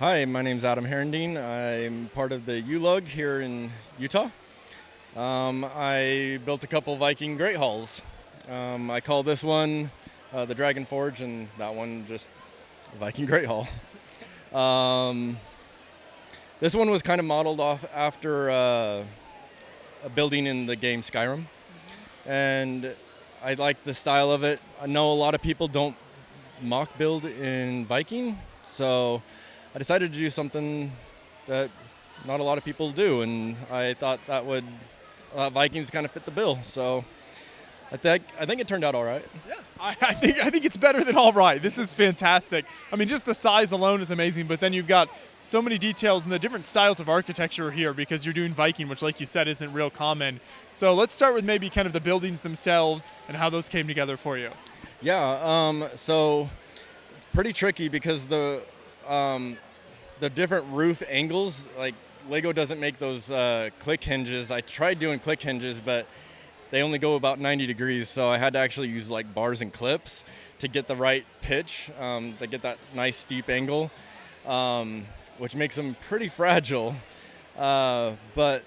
Hi, my name's Adam Herendeen. I'm part of the U-Lug here in Utah. I built a couple Viking Great Halls. I call this one the Dragon Forge, and that one just Viking Great Hall. Um, this one was kind of modeled off after a building in the game Skyrim, and I like the style of it. I know a lot of people don't mock build in Viking, so I decided to do something that not a lot of people do, and I thought that would Vikings kind of fit the bill. So I think it turned out all right. Yeah, I think it's better than all right. This is fantastic. I mean, just the size alone is amazing, but then you've got so many details and the different styles of architecture here because you're doing Viking, which, like you said, isn't real common. So let's start with maybe kind of the buildings themselves and how those came together for you. Yeah. So pretty tricky because the different roof angles, like Lego doesn't make those click hinges. I tried doing click hinges, but they only go about 90 degrees, so I had to actually use like bars and clips to get the right pitch, to get that nice steep angle, which makes them pretty fragile. But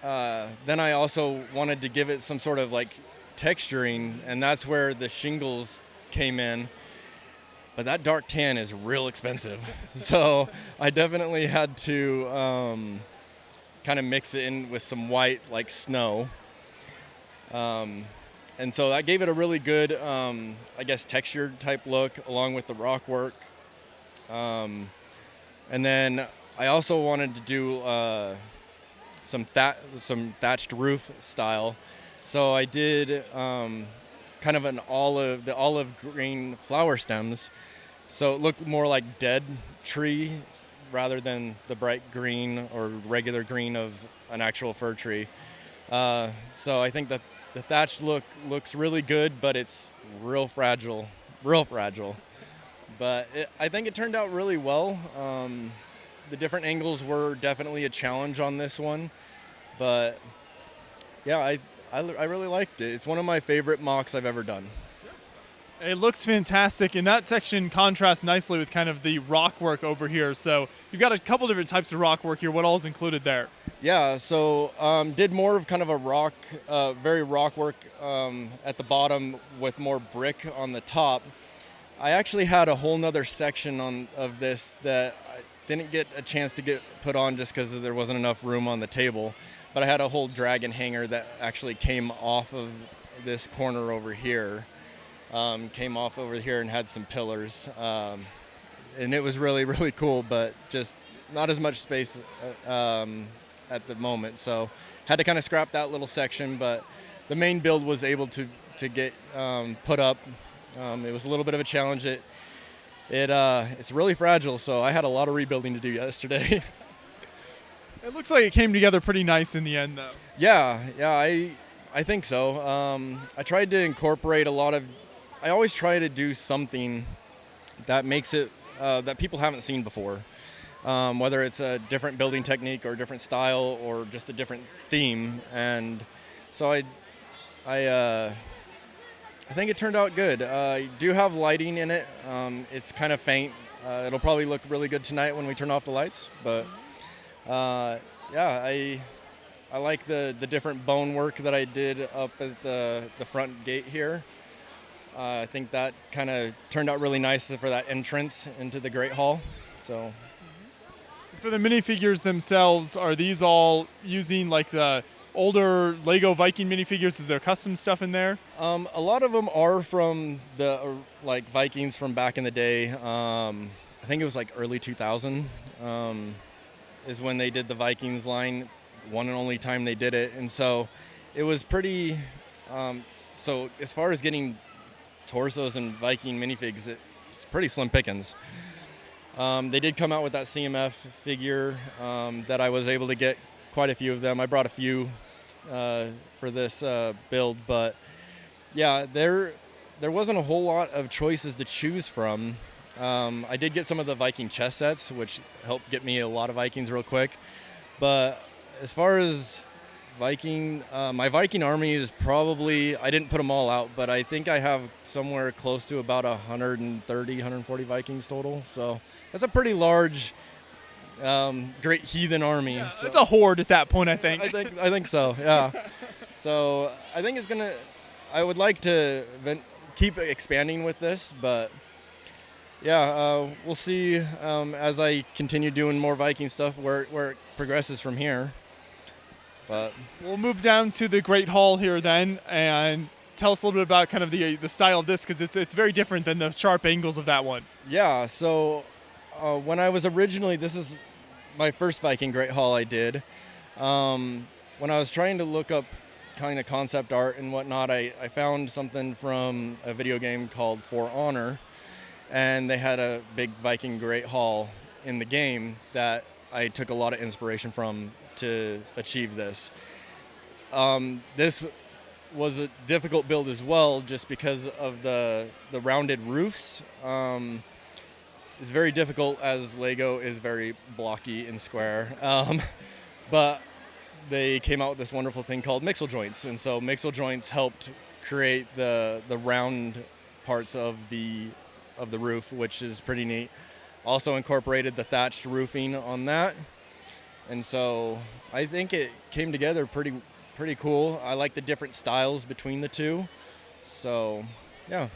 then I also wanted to give it some sort of like texturing, and that's where the shingles came in. But that dark tan is real expensive. So I definitely had to kind of mix it in with some white like snow. And so that gave it a really good, I guess, textured type look along with the rock work. And then I also wanted to do some thatched roof style. So I did kind of the olive green flower stems. So it looked more like dead tree rather than the bright green or regular green of an actual fir tree. So I think that the thatched look looks really good, but it's real fragile. But I think it turned out really well. The different angles were definitely a challenge on this one, but yeah, I really liked it. It's one of my favorite mocks I've ever done. It looks fantastic, and that section contrasts nicely with kind of the rock work over here. So you've got a couple different types of rock work here. What all is included there? Yeah, so did more of kind of a rock, very rock work at the bottom with more brick on the top. I actually had a whole nother section of this that I didn't get a chance to get put on just because there wasn't enough room on the table. But I had a whole dragon hanger that actually came off of this corner over here. Came off over here and had some pillars. And it was really, really cool, but just not as much space at the moment. So had to kind of scrap that little section, but the main build was able to get put up. It was a little bit of a challenge. It's really fragile, so I had a lot of rebuilding to do yesterday. It looks like it came together pretty nice in the end, though. Yeah, I think so. I tried to incorporate I always try to do something that makes it that people haven't seen before, whether it's a different building technique or a different style or just a different theme. And so I think it turned out good. I do have lighting in it. It's kind of faint. It'll probably look really good tonight when we turn off the lights. But yeah, I like the different bone work that I did up at the front gate here. I think that kind of turned out really nice for that entrance into the Great Hall. So, for the minifigures themselves, are these all using like the older Lego Viking minifigures? Is there custom stuff in there? A lot of them are from the like Vikings from back in the day. I think it was like early 2000 is when they did the Vikings line, one and only time they did it. And so it was pretty, so as far as getting torsos and Viking minifigs, it's pretty slim pickings. They did come out with that CMF figure that I was able to get quite a few of them. I brought a few for this build, but yeah, there wasn't a whole lot of choices to choose from. I did get some of the Viking chess sets, which helped get me a lot of Vikings real quick. But as far as Viking, my Viking army is probably, I didn't put them all out, but I think I have somewhere close to about 130, 140 Vikings total. So that's a pretty large great heathen army. Yeah, so. it's a horde at that point, I think. I think so. Yeah. So I think it's gonna. I would like to keep expanding with this, but yeah, we'll see as I continue doing more Viking stuff where it progresses from here. But we'll move down to the Great Hall here then, and tell us a little bit about kind of the style of this, because it's very different than the sharp angles of that one. Yeah. So when I was originally, this is my first Viking Great Hall I did. When I was trying to look up kind of concept art and whatnot, I found something from a video game called For Honor, and they had a big Viking Great Hall in the game that I took a lot of inspiration from to achieve this. This was a difficult build as well, just because of the rounded roofs. It's very difficult as Lego is very blocky and square, but they came out with this wonderful thing called mixel joints, and so mixel joints helped create the round parts of the roof, which is pretty neat. Also incorporated the thatched roofing on that, and so I think it came together pretty cool. I like the different styles between the two, so yeah.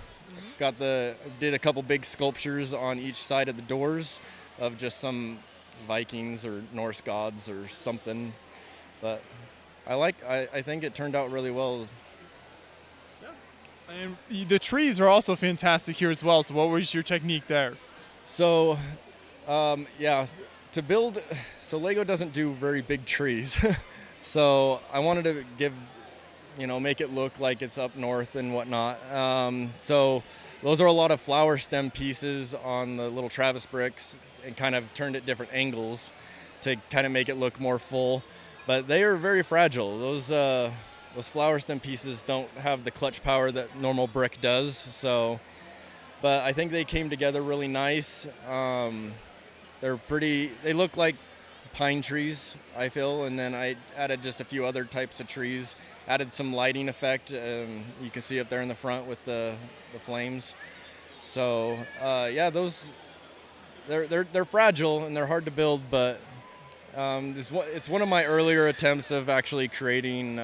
Did a couple big sculptures on each side of the doors of just some Vikings or Norse gods or something. But I think it turned out really well. Yeah. And the trees are also fantastic here as well. So what was your technique there? So, to build, so Lego doesn't do very big trees. So I wanted to make it look like it's up north and whatnot. So those are a lot of flower stem pieces on the little Travis bricks, and kind of turned at different angles to kind of make it look more full. But they are very fragile. Those flower stem pieces don't have the clutch power that normal brick does. So, but I think they came together really nice. They look like pine trees, I feel, and then I added just a few other types of trees, added some lighting effect. You can see up there in the front with the flames. So they're fragile and they're hard to build, but it's one of my earlier attempts of actually creating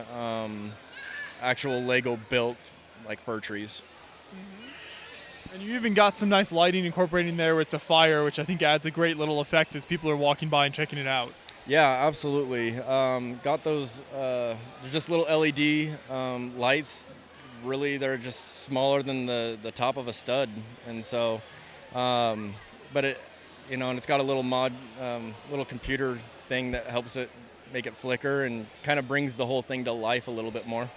actual Lego built like fir trees. Mm-hmm. And you even got some nice lighting incorporating there with the fire, which I think adds a great little effect as people are walking by and checking it out. Yeah, absolutely. Got those, they're just little LED lights. Really, they're just smaller than the top of a stud. And so, but it, and it's got a little little computer thing that helps it make it flicker and kind of brings the whole thing to life a little bit more.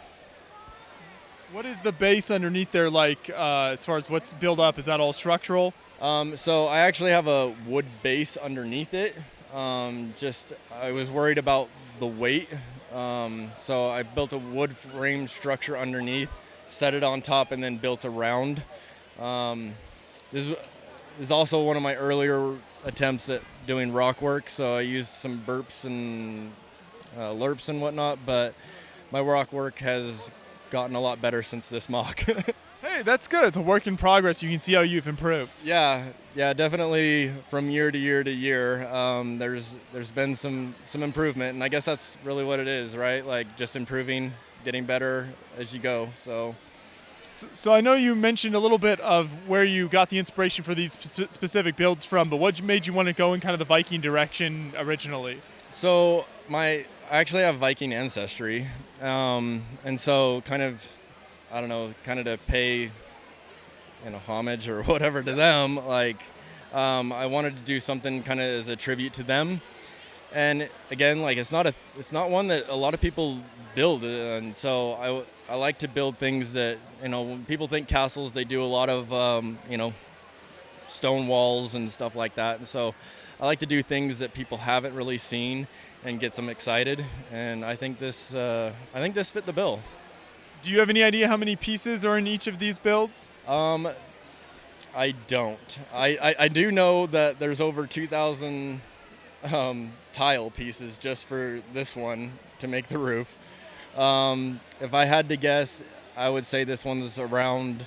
What is the base underneath there like as far as what's built up? Is that all structural? So I actually have a wood base underneath it. I was worried about the weight. So I built a wood frame structure underneath, set it on top, and then built around. This is also one of my earlier attempts at doing rock work. So I used some burps and lerps and whatnot, but my rock work has gotten a lot better since this mock. Hey, that's good. It's a work in progress. You can see how you've improved. Yeah, definitely from year to year to year. There's been some improvement, and I guess that's really what it is, right? Like just improving, getting better as you go. So I know you mentioned a little bit of where you got the inspiration for these specific builds from, but what made you want to go in kind of the Viking direction originally? So I actually have Viking ancestry, and so kind of to pay, homage or whatever to them. Like, I wanted to do something kind of as a tribute to them. And again, like it's not one that a lot of people build, and so I like to build things that when people think castles, they do a lot of stone walls and stuff like that. And so I like to do things that people haven't really seen and get them excited. And I think this fit the bill. Do you have any idea how many pieces are in each of these builds? I don't. I do know that there's over 2,000 tile pieces just for this one to make the roof. If I had to guess, I would say this one's around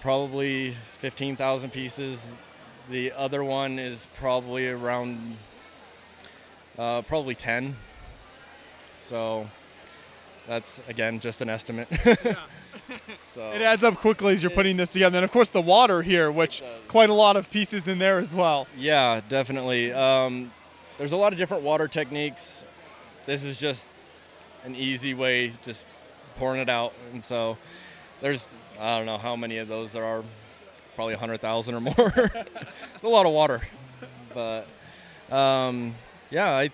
probably 15,000 pieces. The other one is probably around Probably 10. So that's, again, just an estimate. So It adds up quickly as you're putting this together. And of course the water here, which quite a lot of pieces in there as well. yeah, definitely. There's a lot of different water techniques. This is just an easy way, just pouring it out. And so there's, I don't know how many of those there are, probably 100,000 or more. A lot of water. But yeah,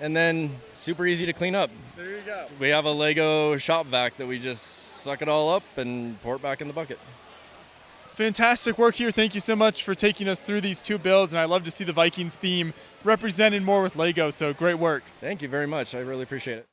and then super easy to clean up. There you go. We have a Lego shop vac that we just suck it all up and pour it back in the bucket. Fantastic work here. Thank you so much for taking us through these two builds, and I love to see the Vikings theme represented more with Lego, so great work. Thank you very much. I really appreciate it.